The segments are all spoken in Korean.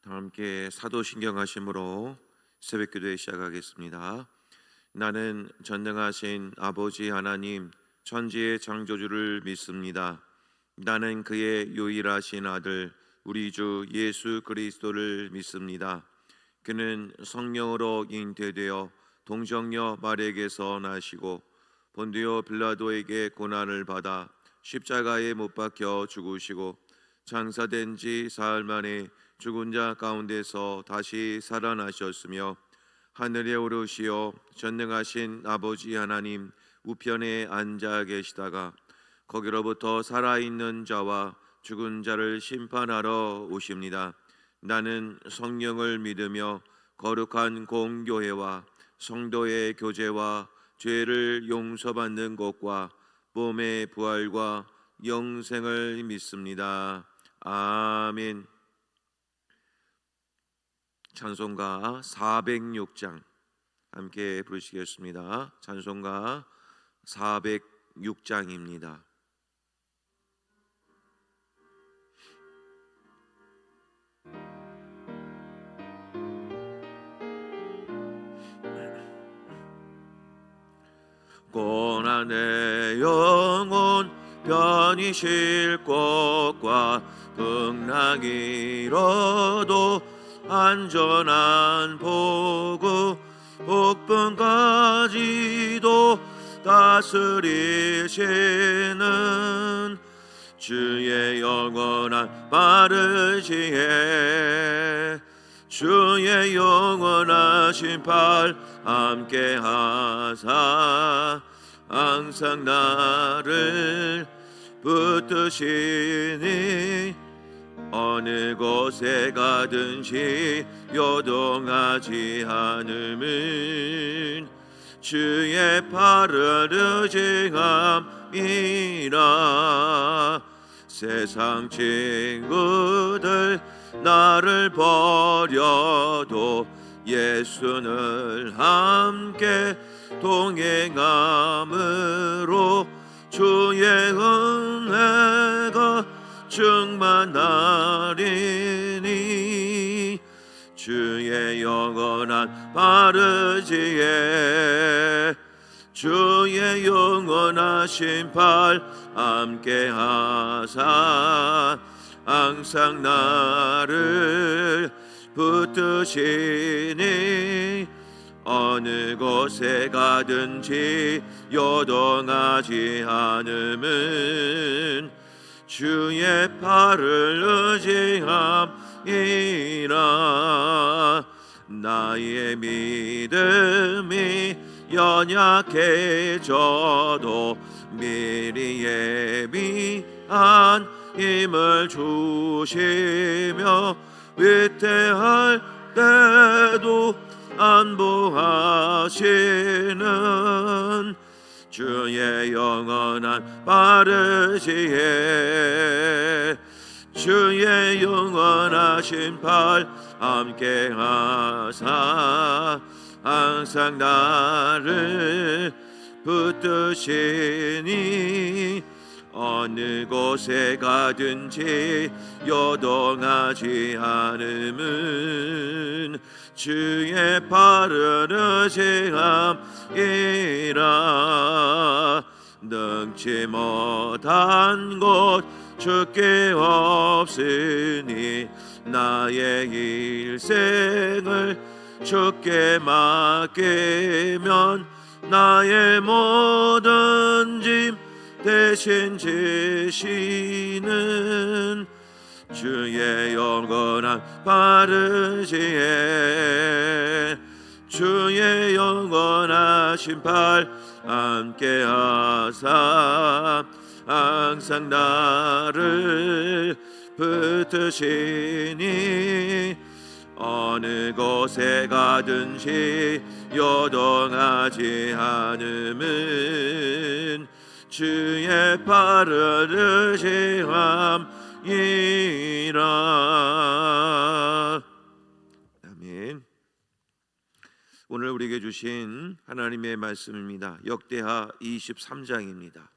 다 함께 사도신경하심으로 새벽기도에 시작하겠습니다. 나는 전능하신 아버지 하나님 천지의 창조주를 믿습니다. 나는 그의 유일하신 아들 우리 주 예수 그리스도를 믿습니다. 그는 성령으로 잉태되어 동정녀 마리아에게서 나시고 본디오 빌라도에게 고난을 받아 십자가에 못 박혀 죽으시고 장사된 지 사흘 만에 죽은 자 가운데서 다시 살아나셨으며 하늘에 오르시어 전능하신 아버지 하나님 우편에 앉아 계시다가 거기로부터 살아있는 자와 죽은 자를 심판하러 오십니다. 나는 성령을 믿으며 거룩한 공교회와 성도의 교제와 죄를 용서받는 것과 몸의 부활과 영생을 믿습니다. 아멘. 찬송가 406장 함께 부르시겠습니다. 찬송가 406장입니다. 고난의 영혼 편히 쉴 곳과 극락이로도 안전한 보고 복분까지도 다스리시는 주의 영원한 빠르시에 주의 영원하신 팔 함께 하사 항상 나를 붙드시니 어느 곳에 가든지 요동하지 않음은 주의 팔을 의지함이라. 세상 친구들 나를 버려도 예수를 함께 동행함으로 주의 은혜가 충만하리니 주의 영원한 바르지에 주의 영원하신 팔 함께 하사 항상 나를 붙드시니 어느 곳에 가든지 요동하지 않음은 주의 팔을 의지함이라. 나의 믿음이 연약해져도 미리 예비한 힘을 주시며 위태할 때도 안보하시는 주의 영원한 바르시에 주의 영원하신 팔 함께 하사 항상 나를 붙드시니 어느 곳에 가든지 요동하지 않음은 주의 팔을 의지함이라. 능치 못한 곳 주께 없으니 나의 일생을 주께 맡기면 나의 모든 짐 대신 지시는 주의 영원한 바르지에 주의 영원하신 팔 함께 하사 항상 나를 붙드시니 어느 곳에 가든지 요동하지 않음은 주의 팔을 의지함이라. 아멘. 오늘 우리에게 주신 하나님의 말씀입니다. 역대하 23장입니다.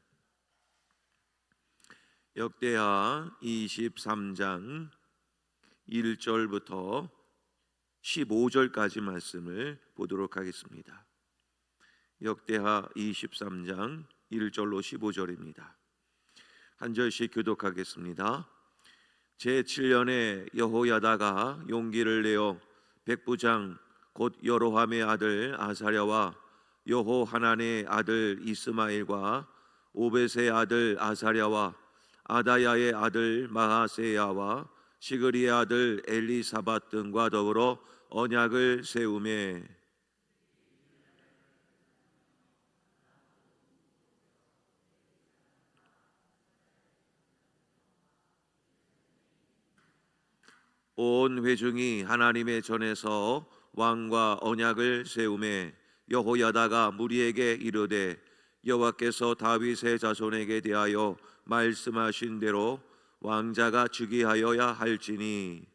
역대하 23장 1절부터 15절까지 말씀을 보도록 하겠습니다. 역대하 23장 1절로 15절입니다. 한 절씩 교독하겠습니다. 제7년에 여호야다가 용기를 내어 백부장 곧 여로함의 아들 아사랴와 여호하난의 아들 이스마엘과 오벳의 아들 아사랴와 아다야의 아들 마하세야와 시그리의 아들 엘리사밧 등과 더불어 언약을 세우매 온 회중이 하나님의 전에서 왕과 언약을 세우매 여호야다가 무리에게 이르되 여호와께서 다윗의 자손에게 대하여 말씀하신 대로 왕자가 즉위하여야 할지니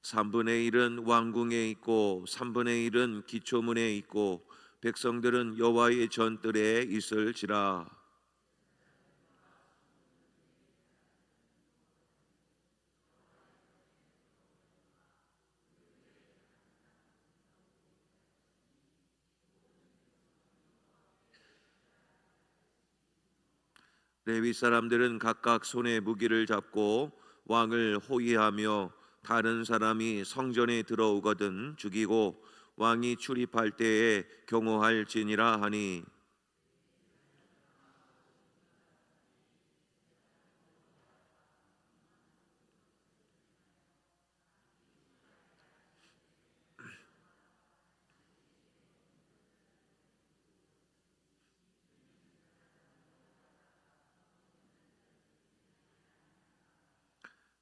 삼분의 일은 왕궁에 있고 삼분의 일은 기초문에 있고 백성들은 여호와의 전뜰에 있을지라. 레위 사람들은 각각 손에 무기를 잡고 왕을 호위하며 다른 사람이 성전에 들어오거든 죽이고 왕이 출입할 때에 경호할지니라 하니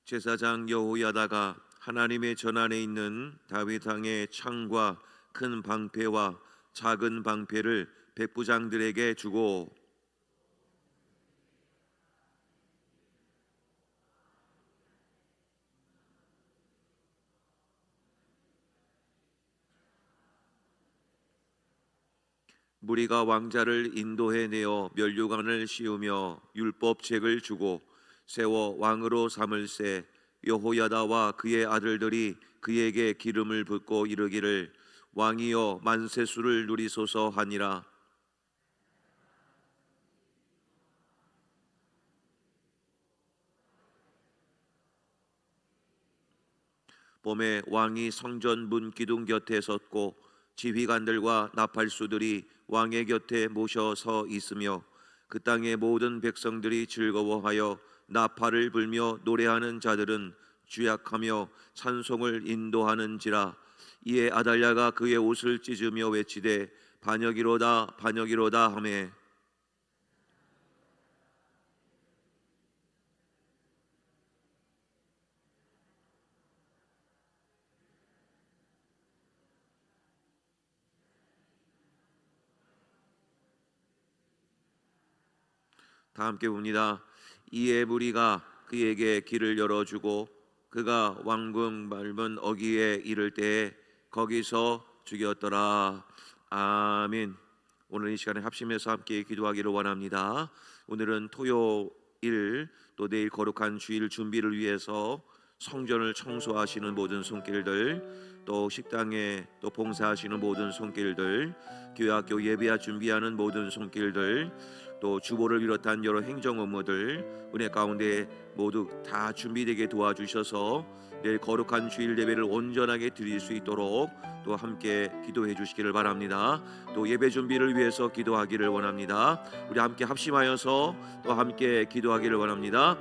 제사장 여호야다가 하나님의 전안에 있는 다윗 왕의 창과 큰 방패와 작은 방패를 백부장들에게 주고 무리가 왕자를 인도해 내어 면류관을 씌우며 율법책을 주고 세워 왕으로 삼을세 여호야다와 그의 아들들이 그에게 기름을 붓고 이르기를 왕이여 만세수를 누리소서 하니라. 봄에 왕이 성전 문 기둥 곁에 섰고 지휘관들과 나팔수들이 왕의 곁에 모셔 서 있으며 그 땅의 모든 백성들이 즐거워하여 나팔을 불며 노래하는 자들은 주약하며 찬송을 인도하는지라. 이에 아달랴가 그의 옷을 찢으며 외치되 반역이로다 반역이로다 하매 다 함께 봅니다. 이에 무리가 그에게 길을 열어주고 그가 왕궁 밟은 어귀에 이를 때에 거기서 죽였더라. 아멘. 오늘 이 시간에 합심해서 함께 기도하기를 원합니다. 오늘은 토요일 또 내일 거룩한 주일 준비를 위해서 성전을 청소하시는 모든 손길들, 또 식당에 또 봉사하시는 모든 손길들, 교회학교 예배와 준비하는 모든 손길들, 또 주보를 비롯한 여러 행정 업무들 은혜 가운데 모두 다 준비되게 도와주셔서 내일 거룩한 주일 예배를 온전하게 드릴 수 있도록 또 함께 기도해 주시기를 바랍니다. 또 예배 준비를 위해서 기도하기를 원합니다. 우리 함께 합심하여서 또 함께 기도하기를 원합니다.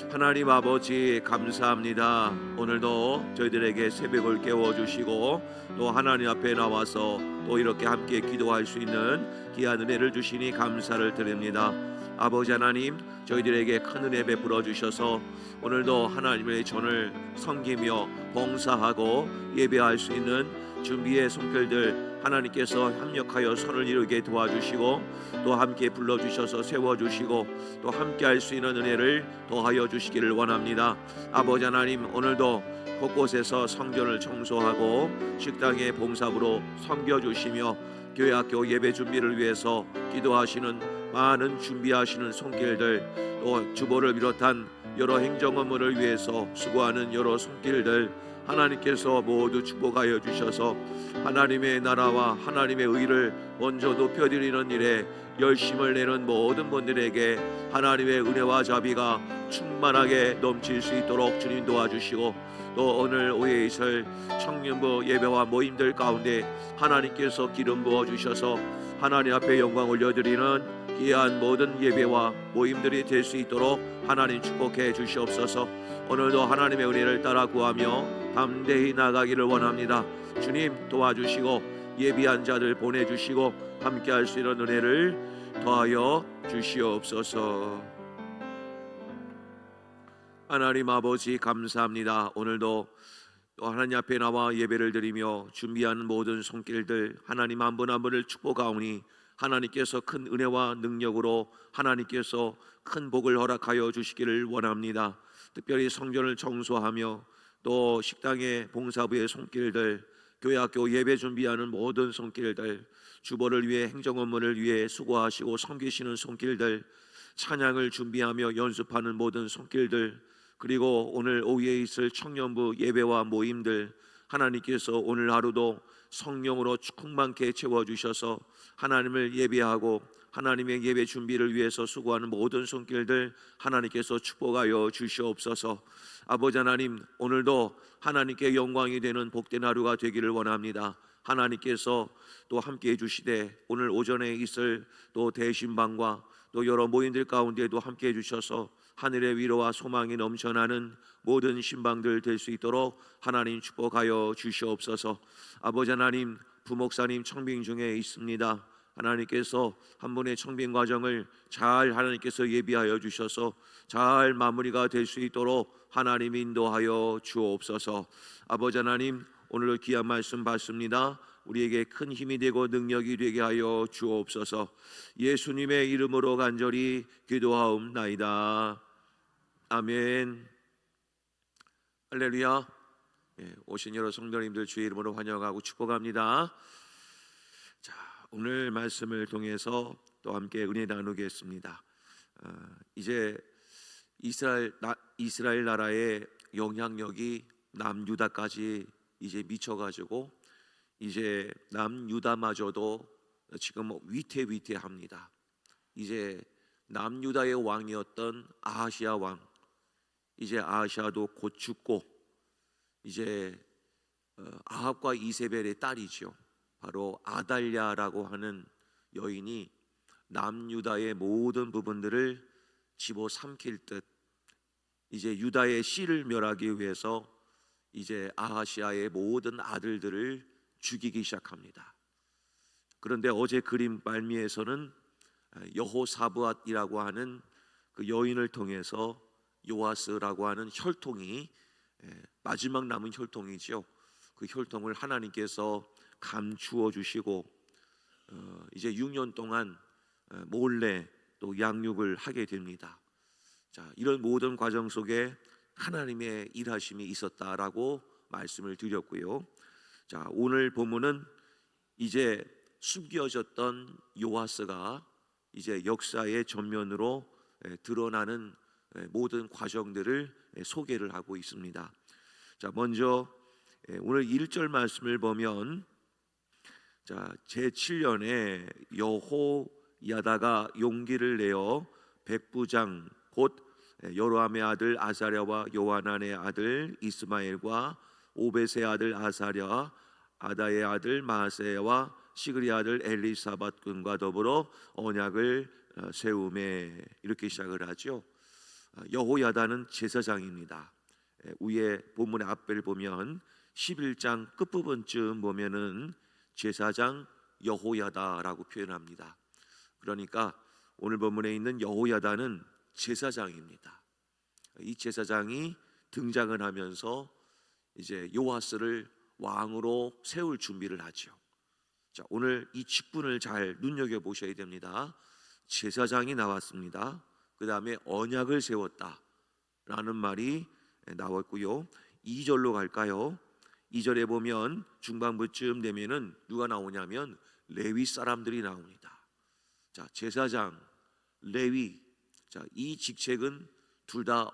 하나님 아버지 감사합니다. 오늘도 저희들에게 새벽을 깨워주시고 또 하나님 앞에 나와서 또 이렇게 함께 기도할 수 있는 귀한 은혜를 주시니 감사를 드립니다. 아버지 하나님, 저희들에게 큰 은혜 베풀어 주셔서 오늘도 하나님의 전을 섬기며 봉사하고 예배할 수 있는 준비의 손길들 하나님께서 협력하여 선을 이루게 도와주시고 또 함께 불러주셔서 세워주시고 또 함께 할 수 있는 은혜를 더하여 주시기를 원합니다. 아버지 하나님, 오늘도 곳곳에서 성전을 청소하고 식당의 봉사부로 섬겨주시며 교회 학교 예배 준비를 위해서 기도하시는 많은 준비하시는 손길들, 또 주보를 비롯한 여러 행정 업무를 위해서 수고하는 여러 손길들 하나님께서 모두 축복하여 주셔서 하나님의 나라와 하나님의 의를 먼저 높여드리는 일에 열심을 내는 모든 분들에게 하나님의 은혜와 자비가 충만하게 넘칠 수 있도록 주님 도와주시고, 또 오늘 오후에 있을 청년부 예배와 모임들 가운데 하나님께서 기름 부어주셔서 하나님 앞에 영광 올려드리는 귀한 모든 예배와 모임들이 될 수 있도록 하나님 축복해 주시옵소서. 오늘도 하나님의 은혜를 따라 구하며 담대히 나가기를 원합니다. 주님 도와주시고 예비한 자들 보내주시고 함께 할 수 있는 은혜를 더하여 주시옵소서. 하나님 아버지 감사합니다. 오늘도 또 하나님 앞에 나와 예배를 드리며 준비하는 모든 손길들 하나님 한 분 한 분을 축복하오니 하나님께서 큰 은혜와 능력으로 하나님께서 큰 복을 허락하여 주시기를 원합니다. 특별히 성전을 청소하며 또 식당의 봉사부의 손길들, 교회 학교 예배 준비하는 모든 손길들, 주보를 위해 행정 업무를 위해 수고하시고 섬기시는 손길들, 찬양을 준비하며 연습하는 모든 손길들, 그리고 오늘 오후에 있을 청년부 예배와 모임들 하나님께서 오늘 하루도 성령으로 충만케 채워주셔서 하나님을 예배하고 하나님의 예배 준비를 위해서 수고하는 모든 손길들 하나님께서 축복하여 주시옵소서. 아버지 하나님, 오늘도 하나님께 영광이 되는 복된 하루가 되기를 원합니다. 하나님께서 또 함께 해주시되 오늘 오전에 있을 또 대신방과 또 여러 모임들 가운데도 함께 해주셔서 하늘의 위로와 소망이 넘쳐나는 모든 신방들 될 수 있도록 하나님 축복하여 주시옵소서. 아버지 하나님, 부목사님 청빙 중에 있습니다. 하나님께서 한 분의 청빙 과정을 잘 하나님께서 예비하여 주셔서 잘 마무리가 될 수 있도록 하나님 인도하여 주옵소서. 아버지 하나님, 오늘 귀한 말씀 받습니다. 우리에게 큰 힘이 되고 능력이 되게 하여 주옵소서. 예수님의 이름으로 간절히 기도하옵나이다. 아멘. 할렐루야. 오신 여러 성도님들 주의 이름으로 환영하고 축복합니다. 자, 오늘 말씀을 통해서 또 함께 은혜 나누겠습니다. 이제 이스라엘 나라의 영향력이 남유다까지 이제 미쳐가지고 이제 남유다마저도 지금 위태위태합니다. 이제 남유다의 왕이었던 아하시아 왕, 이제 아하시아도 곧 죽고 이제 아합과 이세벨의 딸이죠. 바로 아달랴라고 하는 여인이 남유다의 모든 부분들을 집어삼킬 듯 이제 유다의 씨를 멸하기 위해서 이제 아하시아의 모든 아들들을 죽이기 시작합니다. 그런데 어제 그림 말미에서는 여호사브앗이라고 하는 그 여인을 통해서 요아스라고 하는 혈통이 마지막 남은 혈통이죠. 그 혈통을 하나님께서 감추어 주시고 이제 6년 동안 몰래 또 양육을 하게 됩니다. 자, 이런 모든 과정 속에 하나님의 일하심이 있었다라고 말씀을 드렸고요. 자, 오늘 본문은 이제 숨겨졌던 요아스가 이제 역사의 전면으로 드러나는 모든 과정들을 소개를 하고 있습니다. 자, 먼저 오늘 1절 말씀을 보면 자, 제7년에 여호야다가 용기를 내어 백부장 곧 여로함의 아들 아사랴와 요하난의 아들 이스마엘과 오벳의 아들 아사랴 아다의 아들 마아세야와 시그리의 아들 엘리사밧 군과 더불어 언약을 세우매, 이렇게 시작을 하죠. 여호야다는 제사장입니다. 위에 본문의 앞을 보면 11장 끝부분쯤 보면은 제사장 여호야다라고 표현합니다. 그러니까 오늘 본문에 있는 여호야다는 제사장입니다. 이 제사장이 등장을 하면서 이제 요아스를 왕으로 세울 준비를 하죠. 자, 오늘 이 직분을 잘 눈여겨 보셔야 됩니다. 제사장이 나왔습니다. 그 다음에 언약을 세웠다라는 말이 나왔고요. 2절로 갈까요? 2절에 보면 중반부쯤 되면은 누가 나오냐면 레위 사람들이 나옵니다. 자, 제사장, 레위, 자, 이 직책은 둘 다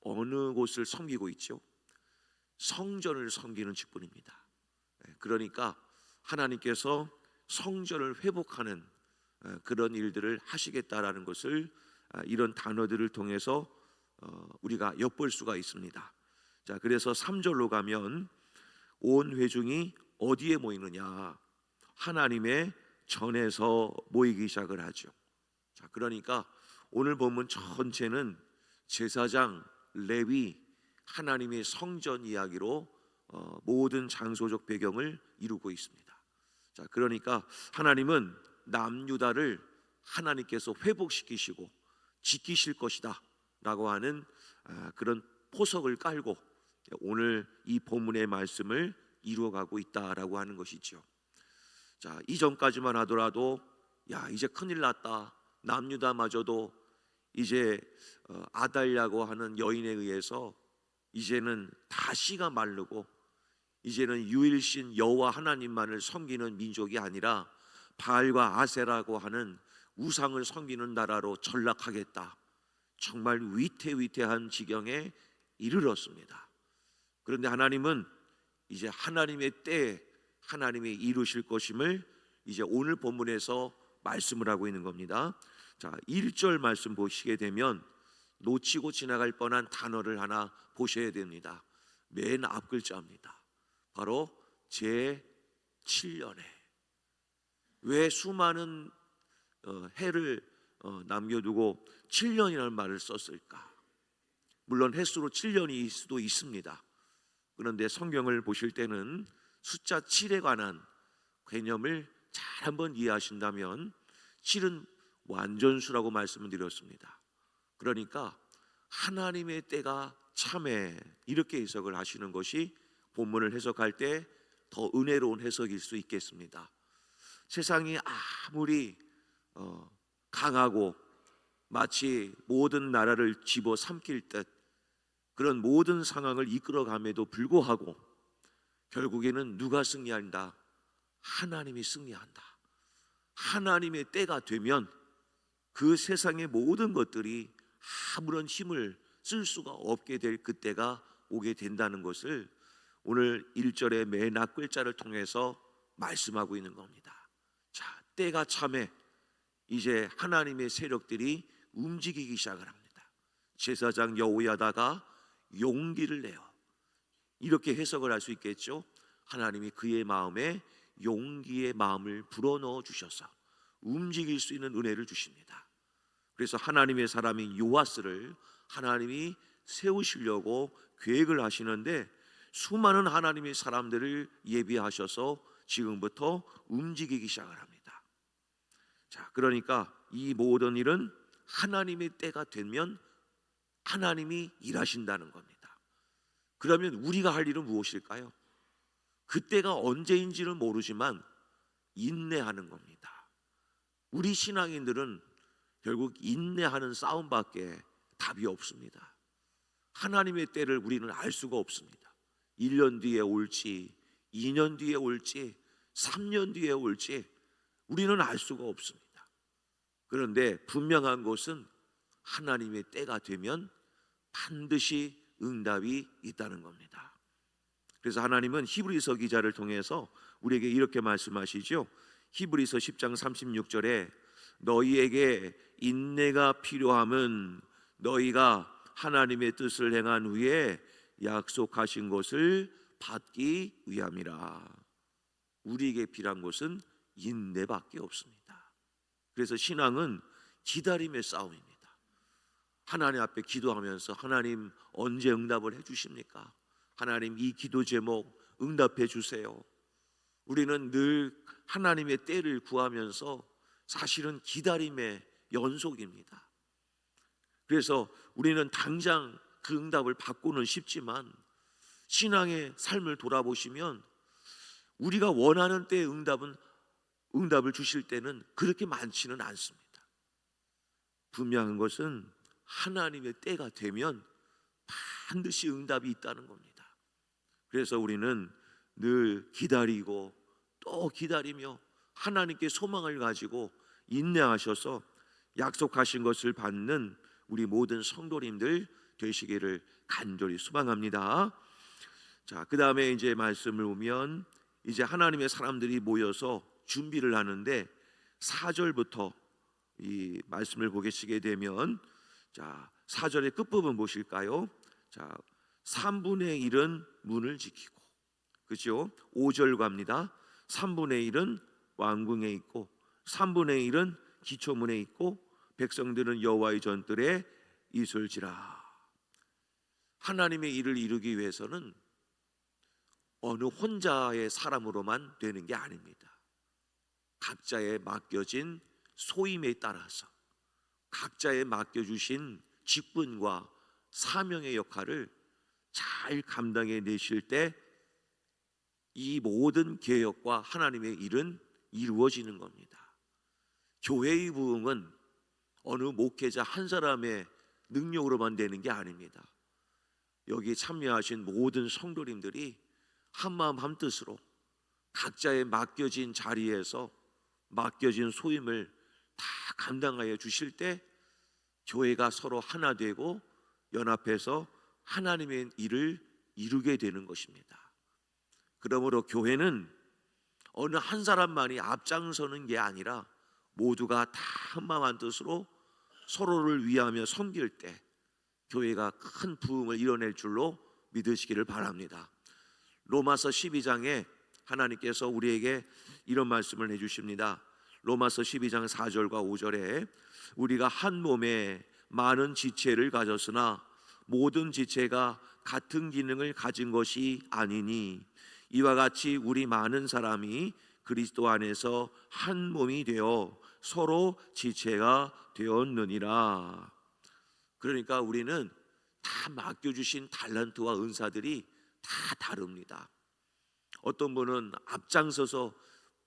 어느 곳을 섬기고 있죠? 성전을 섬기는 직분입니다. 그러니까 하나님께서 성전을 회복하는 그런 일들을 하시겠다라는 것을 이런 단어들을 통해서 우리가 엿볼 수가 있습니다. 자, 그래서 3절로 가면 온 회중이 어디에 모이느냐? 하나님의 전에서 모이기 시작을 하죠. 자, 그러니까 오늘 본문 전체는 제사장, 레위, 하나님의 성전 이야기로 모든 장소적 배경을 이루고 있습니다. 자, 그러니까 하나님은 남유다를 하나님께서 회복시키시고 지키실 것이다 라고 하는 그런 포석을 깔고 오늘 이 본문의 말씀을 이루어가고 있다라고 하는 것이죠. 자, 이전까지만 하더라도 야, 이제 큰일 났다, 남유다마저도 이제 아달랴고 하는 여인에 의해서 이제는 다 씨가 마르고 이제는 유일신 여호와 하나님만을 섬기는 민족이 아니라 바알과 아세라고 하는 우상을 섬기는 나라로 전락하겠다, 정말 위태위태한 지경에 이르렀습니다. 그런데 하나님은 이제 하나님의 때에 하나님이 이루실 것임을 이제 오늘 본문에서 말씀을 하고 있는 겁니다. 자, 1절 말씀 보시게 되면 놓치고 지나갈 뻔한 단어를 하나 보셔야 됩니다. 맨 앞 글자입니다. 바로 제7년에. 왜 수많은 해를 남겨두고 7년이라는 말을 썼을까? 물론 횟수로 7년일 수도 있습니다. 그런데 성경을 보실 때는 숫자 7에 관한 개념을 잘 한번 이해하신다면 7은 완전수라고 말씀을 드렸습니다. 그러니까 하나님의 때가 참에, 이렇게 해석을 하시는 것이 본문을 해석할 때 더 은혜로운 해석일 수 있겠습니다. 세상이 아무리 강하고 마치 모든 나라를 집어삼킬 듯 그런 모든 상황을 이끌어감에도 불구하고 결국에는 누가 승리한다? 하나님이 승리한다. 하나님의 때가 되면 그 세상의 모든 것들이 아무런 힘을 쓸 수가 없게 될 그때가 오게 된다는 것을 오늘 1절의 맨 앞 글자를 통해서 말씀하고 있는 겁니다. 자, 때가 참에 이제 하나님의 세력들이 움직이기 시작을 합니다. 제사장 여호야다가 용기를 내어, 이렇게 해석을 할 수 있겠죠. 하나님이 그의 마음에 용기의 마음을 불어넣어 주셔서 움직일 수 있는 은혜를 주십니다. 그래서 하나님의 사람인 요아스를 하나님이 세우시려고 계획을 하시는데 수많은 하나님의 사람들을 예비하셔서 지금부터 움직이기 시작을 합니다. 자, 그러니까 이 모든 일은 하나님의 때가 되면 하나님이 일하신다는 겁니다. 그러면 우리가 할 일은 무엇일까요? 그때가 언제인지는 모르지만 인내하는 겁니다. 우리 신앙인들은 결국 인내하는 싸움밖에 답이 없습니다. 하나님의 때를 우리는 알 수가 없습니다. 1년 뒤에 올지 2년 뒤에 올지 3년 뒤에 올지 우리는 알 수가 없습니다. 그런데 분명한 것은 하나님의 때가 되면 반드시 응답이 있다는 겁니다. 그래서 하나님은 히브리서 기자를 통해서 우리에게 이렇게 말씀하시죠. 히브리서 10장 36절에 너희에게 인내가 필요함은 너희가 하나님의 뜻을 행한 후에 약속하신 것을 받기 위함이라. 우리에게 필요한 것은 인내밖에 없습니다. 그래서 신앙은 기다림의 싸움입니다. 하나님 앞에 기도하면서 하나님 언제 응답을 해주십니까? 하나님 이 기도 제목 응답해 주세요. 우리는 늘 하나님의 때를 구하면서 사실은 기다림의 연속입니다. 그래서 우리는 당장 그 응답을 받고는 싶지만 신앙의 삶을 돌아보시면 우리가 원하는 때의 응답은 응답을 주실 때는 그렇게 많지는 않습니다. 분명한 것은 하나님의 때가 되면 반드시 응답이 있다는 겁니다. 그래서 우리는 늘 기다리고 또 기다리며 하나님께 소망을 가지고 인내하셔서 약속하신 것을 받는 우리 모든 성도님들 되시기를 간절히 소망합니다. 자, 그 다음에 이제 말씀을 보면 이제 하나님의 사람들이 모여서 준비를 하는데 4절부터 이 말씀을 보시게 되면, 자, 4절의 끝부분 보실까요? 자, 3분의 1은 문을 지키고, 그죠? 5절 갑니다. 3분의 1은 왕궁에 있고 3분의 1은 기초문에 있고 백성들은 여호와의 전뜰에 있을지라. 하나님의 일을 이루기 위해서는 어느 혼자의 사람으로만 되는 게 아닙니다. 각자의 맡겨진 소임에 따라서 각자의 맡겨주신 직분과 사명의 역할을 잘 감당해 내실 때 이 모든 개혁과 하나님의 일은 이루어지는 겁니다. 교회의 부흥은 어느 목회자 한 사람의 능력으로만 되는 게 아닙니다. 여기 참여하신 모든 성도님들이 한마음 한뜻으로 각자의 맡겨진 자리에서 맡겨진 소임을 다 감당하여 주실 때 교회가 서로 하나 되고 연합해서 하나님의 일을 이루게 되는 것입니다. 그러므로 교회는 어느 한 사람만이 앞장서는 게 아니라 모두가 다 한마음 한뜻으로 서로를 위하며 섬길 때 교회가 큰 부흥을 이뤄낼 줄로 믿으시기를 바랍니다. 로마서 12장에 하나님께서 우리에게 이런 말씀을 해주십니다. 로마서 12장 4절과 5절에 우리가 한 몸에 많은 지체를 가졌으나 모든 지체가 같은 기능을 가진 것이 아니니 이와 같이 우리 많은 사람이 그리스도 안에서 한 몸이 되어 서로 지체가 되었느니라. 그러니까 우리는 다 맡겨주신 달란트와 은사들이 다 다릅니다. 어떤 분은 앞장서서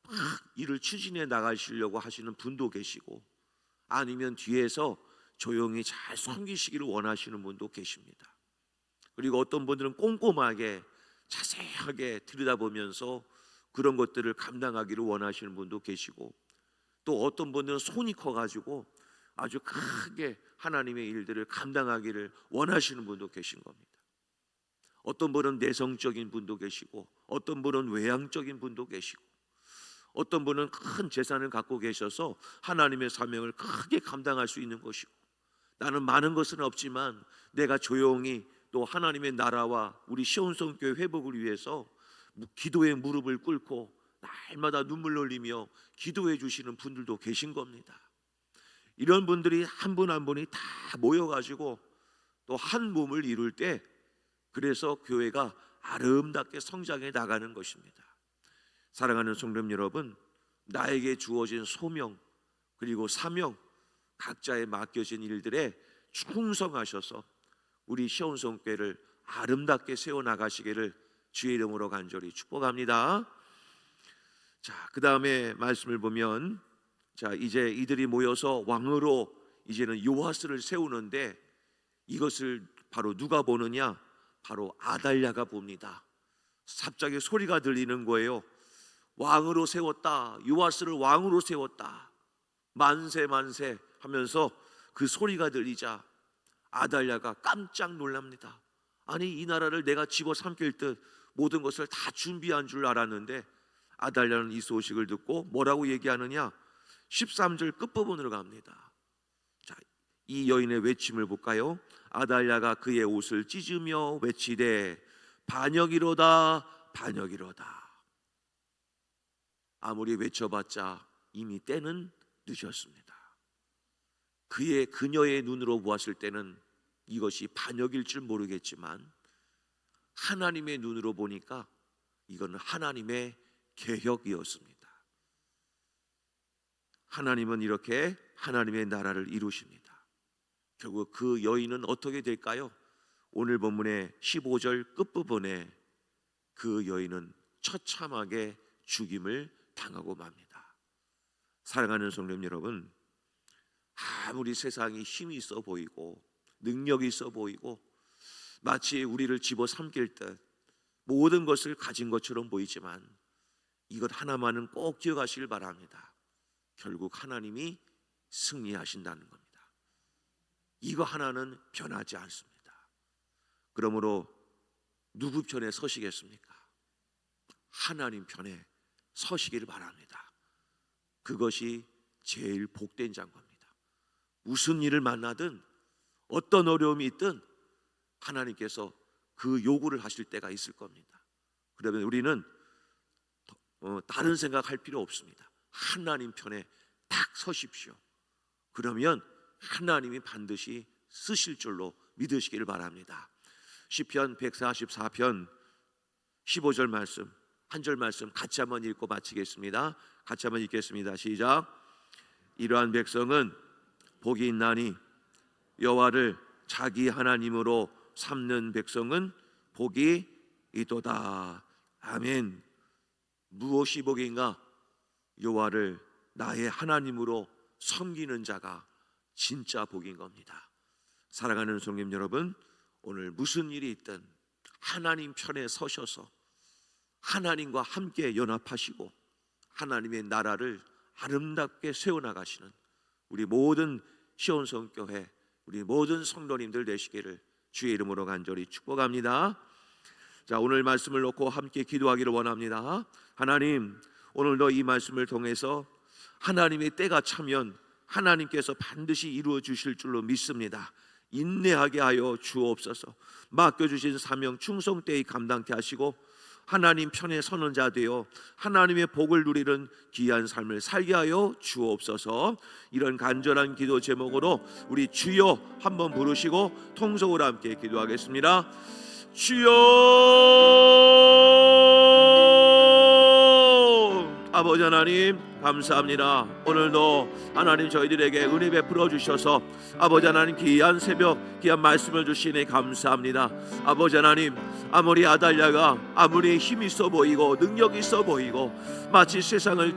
막 일을 추진해 나가시려고 하시는 분도 계시고 아니면 뒤에서 조용히 잘 섬기시기를 원하시는 분도 계십니다. 그리고 어떤 분들은 꼼꼼하게 자세하게 들여다보면서 그런 것들을 감당하기를 원하시는 분도 계시고 또 어떤 분들은 손이 커가지고 아주 크게 하나님의 일들을 감당하기를 원하시는 분도 계신 겁니다. 어떤 분은 내성적인 분도 계시고 어떤 분은 외향적인 분도 계시고 어떤 분은 큰 재산을 갖고 계셔서 하나님의 사명을 크게 감당할 수 있는 것이고 나는 많은 것은 없지만 내가 조용히 또 하나님의 나라와 우리 시온성교회 회복을 위해서 기도의 무릎을 꿇고 날마다 눈물 흘리며 기도해 주시는 분들도 계신 겁니다. 이런 분들이 한 분 한 분이 다 모여가지고 또 한 몸을 이룰 때 그래서 교회가 아름답게 성장해 나가는 것입니다. 사랑하는 성도 여러분, 나에게 주어진 소명 그리고 사명 각자의 맡겨진 일들에 충성하셔서 우리 시온성교회를 아름답게 세워나가시기를 주의 이름으로 간절히 축복합니다. 자, 그 다음에 말씀을 보면 자 이제 이들이 모여서 왕으로 이제는 요아스를 세우는데 이것을 바로 누가 보느냐? 바로 아달랴가 봅니다. 갑자기 소리가 들리는 거예요. 왕으로 세웠다. 요아스를 왕으로 세웠다. 만세 만세 하면서 그 소리가 들리자 아달랴가 깜짝 놀랍니다. 아니 이 나라를 내가 집어삼킬 듯 모든 것을 다 준비한 줄 알았는데 아달랴는 이 소식을 듣고 뭐라고 얘기하느냐? 13절 끝부분으로 갑니다. 자, 이 여인의 외침을 볼까요? 아달랴가 그의 옷을 찢으며 외치되 반역이로다 반역이로다. 아무리 외쳐봤자 이미 때는 늦었습니다. 그녀의 눈으로 보았을 때는 이것이 반역일 줄 모르겠지만 하나님의 눈으로 보니까 이건 하나님의 계획이었습니다. 하나님은 이렇게 하나님의 나라를 이루십니다. 결국 그 여인은 어떻게 될까요? 오늘 본문의 15절 끝부분에 그 여인은 처참하게 죽임을 당하고 맙니다. 사랑하는 성도 여러분, 아무리 세상이 힘이 있어 보이고 능력이 있어 보이고 마치 우리를 집어삼킬 듯 모든 것을 가진 것처럼 보이지만 이것 하나만은 꼭 기억하시길 바랍니다. 결국 하나님이 승리하신다는 겁니다. 이거 하나는 변하지 않습니다. 그러므로 누구 편에 서시겠습니까? 하나님 편에 서시기를 바랍니다. 그것이 제일 복된 자인 겁니다. 무슨 일을 만나든 어떤 어려움이 있든 하나님께서 그 요구를 하실 때가 있을 겁니다. 그러면 우리는 다른 생각할 필요 없습니다. 하나님 편에 딱 서십시오. 그러면 하나님이 반드시 쓰실 줄로 믿으시기를 바랍니다. 시편 144편 15절 말씀, 한 절 말씀 같이 한번 읽고 마치겠습니다. 같이 한번 읽겠습니다. 시작. 이러한 백성은 복이 있나니 여호와를 자기 하나님으로 삼는 백성은 복이 있도다. 아멘. 무엇이 복인가? 여호와를 나의 하나님으로 섬기는 자가 진짜 복인 겁니다. 사랑하는 성님 여러분, 오늘 무슨 일이 있든 하나님 편에 서셔서 하나님과 함께 연합하시고 하나님의 나라를 아름답게 세워나가시는 우리 모든 시온성교회, 우리 모든 성도님들 되시기를 주의 이름으로 간절히 축복합니다. 자, 오늘 말씀을 놓고 함께 기도하기를 원합니다. 하나님, 오늘도 이 말씀을 통해서 하나님의 때가 차면 하나님께서 반드시 이루어 주실 줄로 믿습니다. 인내하게 하여 주옵소서. 맡겨주신 사명 충성되이 감당케 하시고 하나님 편에 서는 자 되어 하나님의 복을 누리는 귀한 삶을 살게 하여 주옵소서. 이런 간절한 기도 제목으로 우리 주여 한번 부르시고 통성으로 함께 기도하겠습니다. 주여! 아버지 하나님 감사합니다. 오늘도 하나님 저희들에게 은혜 베풀어 주셔서 아버지 하나님 귀한 새벽 귀한 말씀을 주시니 감사합니다. 아버지 하나님, 아무리 아달랴가 아무리 힘이 있어 보이고 능력이 있어 보이고 마치 세상을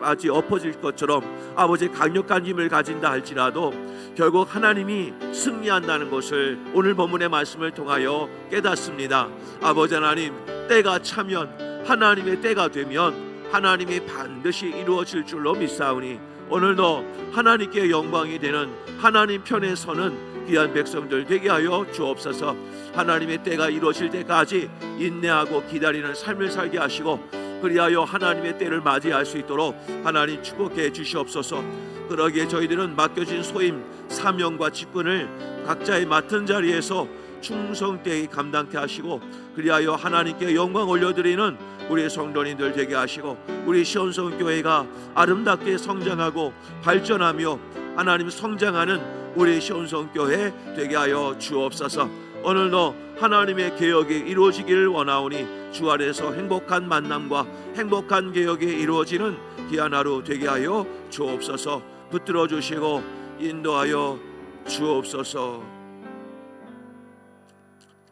마치 엎어질 것처럼 아버지 강력한 힘을 가진다 할지라도 결국 하나님이 승리한다는 것을 오늘 본문의 말씀을 통하여 깨닫습니다. 아버지 하나님, 때가 차면 하나님의 때가 되면 하나님이 반드시 이루어질 줄로 믿사오니 오늘도 하나님께 영광이 되는 하나님 편에 서는 귀한 백성들 되게 하여 주옵소서. 하나님의 때가 이루어질 때까지 인내하고 기다리는 삶을 살게 하시고 그리하여 하나님의 때를 맞이할 수 있도록 하나님 축복해 주시옵소서. 그러기에 저희들은 맡겨진 소임 사명과 직분을 각자의 맡은 자리에서 충성되이 감당케 하시고 그리하여 하나님께 영광 올려드리는 우리 성도님들 되게 하시고 우리 시온성교회가 아름답게 성장하고 발전하며 하나님 성장하는 우리 시온성교회 되게 하여 주옵소서. 오늘도 하나님의 개혁이 이루어지기를 원하오니 주 안에서 행복한 만남과 행복한 개혁이 이루어지는 귀한 하루 되게 하여 주옵소서. 붙들어 주시고 인도하여 주옵소서.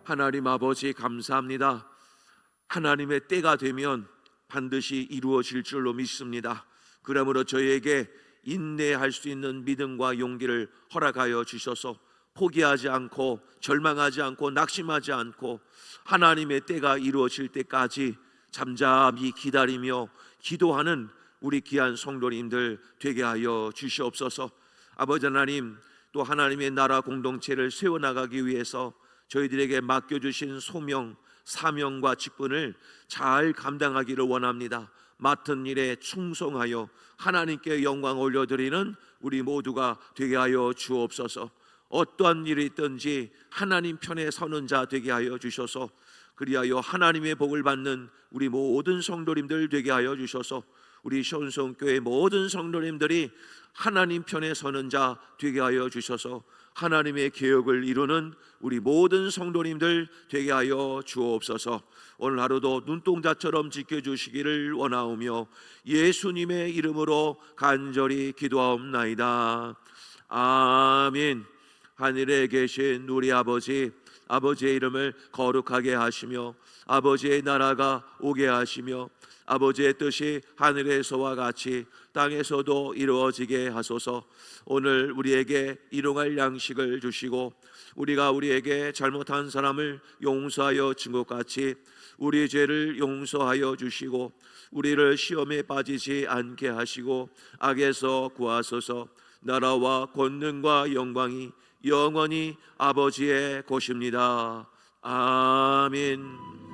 하나님 아버지 감사합니다. 하나님의 때가 되면 반드시 이루어질 줄로 믿습니다. 그러므로 저희에게 인내할 수 있는 믿음과 용기를 허락하여 주셔서 포기하지 않고 절망하지 않고 낙심하지 않고 하나님의 때가 이루어질 때까지 잠잠히 기다리며 기도하는 우리 귀한 성도님들 되게 하여 주시옵소서. 아버지 하나님, 또 하나님의 나라 공동체를 세워나가기 위해서 저희들에게 맡겨주신 소명 사명과 직분을 잘 감당하기를 원합니다. 맡은 일에 충성하여 하나님께 영광 올려드리는 우리 모두가 되게 하여 주옵소서. 어떠한 일이 있든지 하나님 편에 서는 자 되게 하여 주셔서 그리하여 하나님의 복을 받는 우리 모든 성도님들 되게 하여 주셔서 우리 시온성교회 모든 성도님들이 하나님 편에 서는 자 되게 하여 주셔서 하나님의 계획을 이루는 우리 모든 성도님들 되게 하여 주옵소서. 오늘 하루도 눈동자처럼 지켜주시기를 원하오며 예수님의 이름으로 간절히 기도하옵나이다. 아멘. 하늘에 계신 우리 아버지, 아버지의 이름을 거룩하게 하시며 아버지의 나라가 오게 하시며 아버지의 뜻이 하늘에서와 같이 땅에서도 이루어지게 하소서. 오늘 우리에게 일용할 양식을 주시고 우리가 우리에게 잘못한 사람을 용서하여 준 것 같이 우리 죄를 용서하여 주시고 우리를 시험에 빠지지 않게 하시고 악에서 구하소서. 나라와 권능과 영광이 영원히 아버지의 것입니다. 아멘.